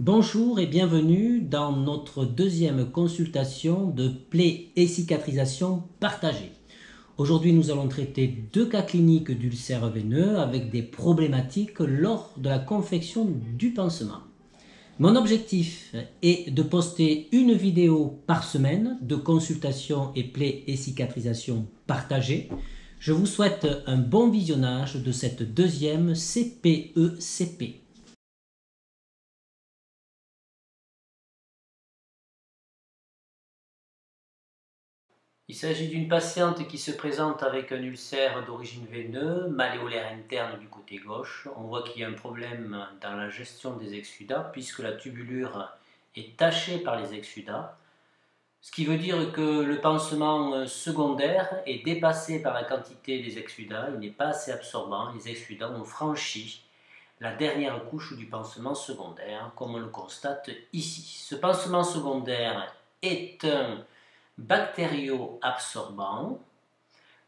Bonjour et bienvenue dans notre deuxième consultation de plaies et cicatrisation partagée. Aujourd'hui, nous allons traiter deux cas cliniques d'ulcères veineux avec des problématiques lors de la confection du pansement. Mon objectif est de poster une vidéo par semaine de consultation et plaies et cicatrisation partagée. Je vous souhaite un bon visionnage de cette deuxième CPECP. Il s'agit d'une patiente qui se présente avec un ulcère d'origine veineuse, malléolaire interne du côté gauche. On voit qu'il y a un problème dans la gestion des exsudats puisque la tubulure est tachée par les exsudats. Ce qui veut dire que le pansement secondaire est dépassé par la quantité des exsudats, il n'est pas assez absorbant, les exsudats ont franchi la dernière couche du pansement secondaire, comme on le constate ici. Ce pansement secondaire est un bactério-absorbant.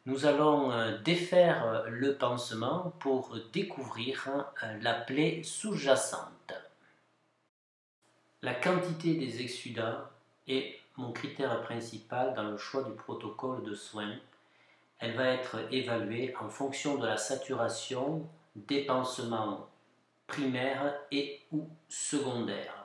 Nous allons défaire le pansement pour découvrir la plaie sous-jacente. La quantité des exsudats est mon critère principal dans le choix du protocole de soins. Elle va être évaluée en fonction de la saturation des pansements primaires et ou secondaires.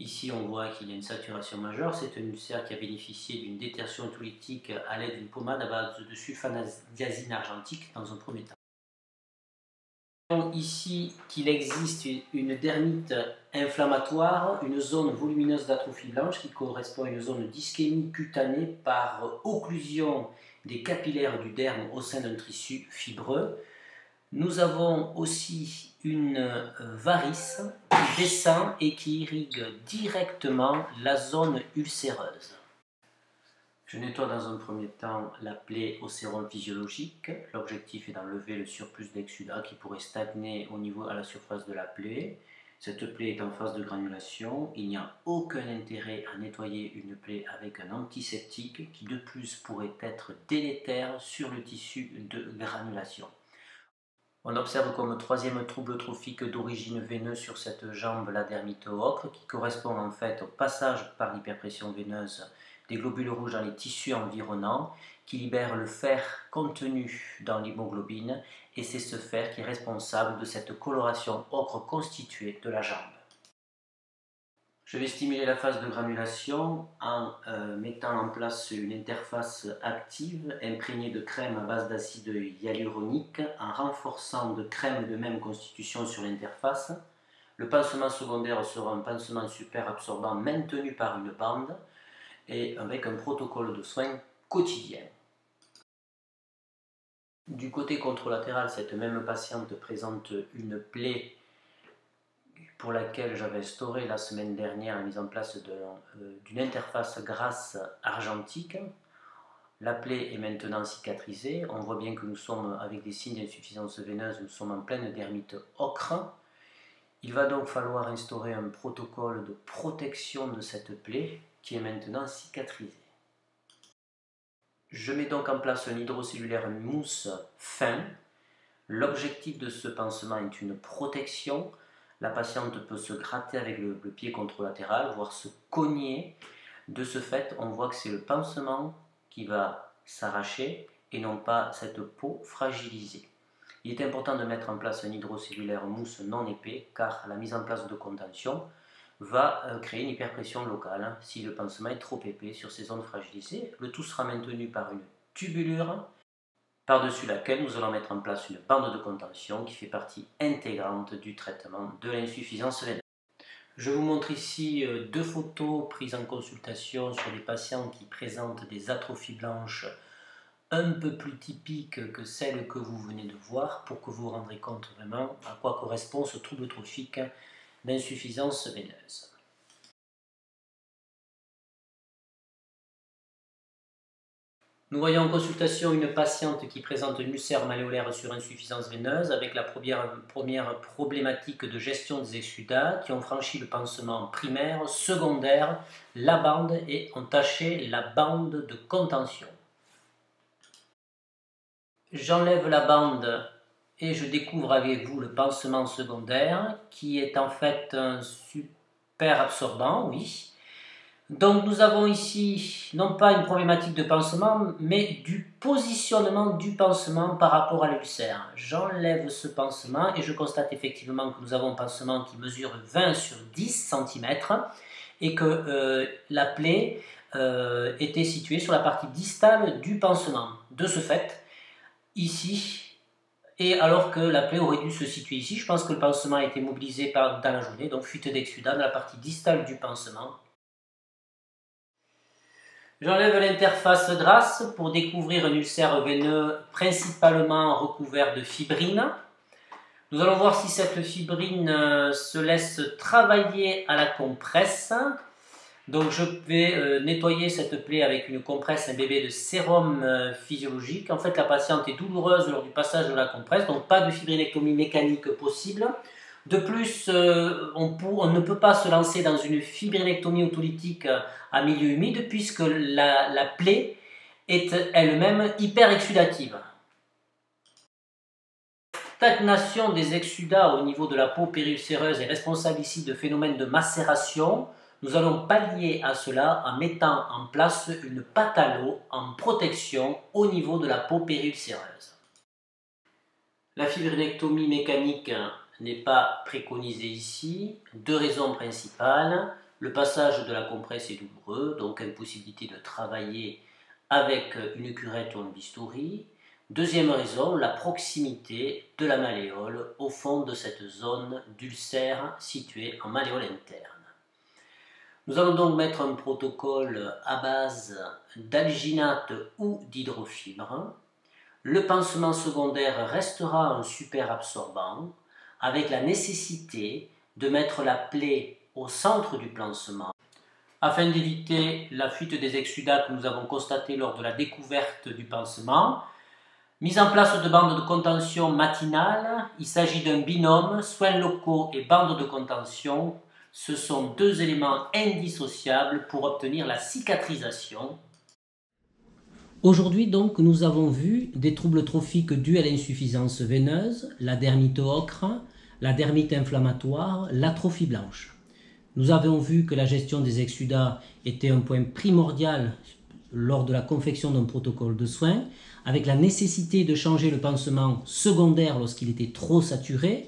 Ici, on voit qu'il y a une saturation majeure. C'est un ulcère qui a bénéficié d'une détertion autolytique à l'aide d'une pommade à base de sulfandiazine argentique dans un premier temps. Ici qu'il existe une dermite inflammatoire, une zone volumineuse d'atrophie blanche qui correspond à une zone d'ischémie cutanée par occlusion des capillaires du derme au sein d'un tissu fibreux. Nous avons aussi une varice qui descend et qui irrigue directement la zone ulcéreuse. Je nettoie dans un premier temps la plaie au sérum physiologique. L'objectif est d'enlever le surplus d'exsudat qui pourrait stagner au niveau à la surface de la plaie. Cette plaie est en phase de granulation. Il n'y a aucun intérêt à nettoyer une plaie avec un antiseptique qui de plus pourrait être délétère sur le tissu de granulation. On observe comme troisième trouble trophique d'origine veineuse sur cette jambe la dermite ocre qui correspond en fait au passage par l'hyperpression veineuse des globules rouges dans les tissus environnants qui libèrent le fer contenu dans l'hémoglobine et c'est ce fer qui est responsable de cette coloration ocre constituée de la jambe. Je vais stimuler la phase de granulation en mettant en place une interface active imprégnée de crème à base d'acide hyaluronique en renforçant de crème de même constitution sur l'interface. Le pansement secondaire sera un pansement super absorbant maintenu par une bande et avec un protocole de soins quotidien. Du côté contralatéral, cette même patiente présente une plaie pour laquelle j'avais instauré la semaine dernière la mise en place d'une interface grasse argentique. La plaie est maintenant cicatrisée. On voit bien que nous sommes avec des signes d'insuffisance veineuse, nous sommes en pleine dermite ocre. Il va donc falloir instaurer un protocole de protection de cette plaie qui est maintenant cicatrisée. Je mets donc en place un hydrocellulaire mousse fin. L'objectif de ce pansement est une protection. La patiente peut se gratter avec le pied contralatéral, voire se cogner. De ce fait, on voit que c'est le pansement qui va s'arracher et non pas cette peau fragilisée. Il est important de mettre en place un hydrocellulaire mousse non épais car la mise en place de contention va créer une hyperpression locale si le pansement est trop épais sur ces zones fragilisées. Le tout sera maintenu par une tubulure par-dessus laquelle nous allons mettre en place une bande de contention qui fait partie intégrante du traitement de l'insuffisance veineuse. Je vous montre ici deux photos prises en consultation sur des patients qui présentent des atrophies blanches un peu plus typiques que celles que vous venez de voir pour que vous vous rendrez compte vraiment à quoi correspond ce trouble trophique d'insuffisance veineuse. Nous voyons en consultation une patiente qui présente une ulcère malléolaire sur insuffisance veineuse avec la première problématique de gestion des exsudats qui ont franchi le pansement primaire, secondaire, la bande et ont taché la bande de contention. J'enlève la bande et je découvre avec vous le pansement secondaire qui est en fait un super absorbant, oui. Donc nous avons ici non pas une problématique de pansement mais du positionnement du pansement par rapport à l'ulcère. J'enlève ce pansement et je constate effectivement que nous avons un pansement qui mesure 20 sur 10 cm et que la plaie était située sur la partie distale du pansement. De ce fait, ici, et alors que la plaie aurait dû se situer ici, je pense que le pansement a été mobilisé dans la journée, donc fuite d'exsudat dans la partie distale du pansement. J'enlève l'interface grasse pour découvrir un ulcère veineux principalement recouvert de fibrine. Nous allons voir si cette fibrine se laisse travailler à la compresse. Donc je vais nettoyer cette plaie avec une compresse, un bébé de sérum physiologique. En fait, la patiente est douloureuse lors du passage de la compresse, donc pas de fibrinectomie mécanique possible. De plus, on ne peut pas se lancer dans une fibrinectomie autolytique à milieu humide puisque la plaie est elle-même hyperexsudative. Stagnation des exsudats au niveau de la peau périulcéreuse est responsable ici de phénomènes de macération. Nous allons pallier à cela en mettant en place une pâte à l'eau en protection au niveau de la peau périulcéreuse. La fibrinectomie mécanique n'est pas préconisée ici. Deux raisons principales. Le passage de la compresse est douloureux, donc impossibilité de travailler avec une curette ou un bistouri. Deuxième raison, la proximité de la malléole au fond de cette zone d'ulcère située en malléole interne. Nous allons donc mettre un protocole à base d'alginate ou d'hydrofibre. Le pansement secondaire restera un super absorbant avec la nécessité de mettre la plaie au centre du pansement afin d'éviter la fuite des exsudats que nous avons constaté lors de la découverte du pansement. Mise en place de bandes de contention matinales, il s'agit d'un binôme, soins locaux et bandes de contention. Ce sont deux éléments indissociables pour obtenir la cicatrisation. Aujourd'hui donc, nous avons vu des troubles trophiques dus à l'insuffisance veineuse, la dermite ocre, la dermite inflammatoire, l'atrophie blanche. Nous avons vu que la gestion des exsudats était un point primordial lors de la confection d'un protocole de soins, avec la nécessité de changer le pansement secondaire lorsqu'il était trop saturé,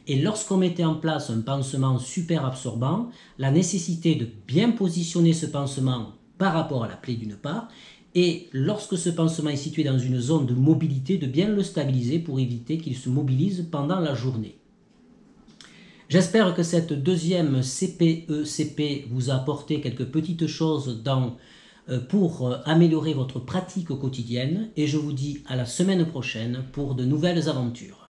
et lorsqu'on mettait en place un pansement super absorbant, la nécessité de bien positionner ce pansement par rapport à la plaie d'une part, et lorsque ce pansement est situé dans une zone de mobilité, de bien le stabiliser pour éviter qu'il se mobilise pendant la journée. J'espère que cette deuxième CPE-CP vous a apporté quelques petites choses pour améliorer votre pratique quotidienne et je vous dis à la semaine prochaine pour de nouvelles aventures.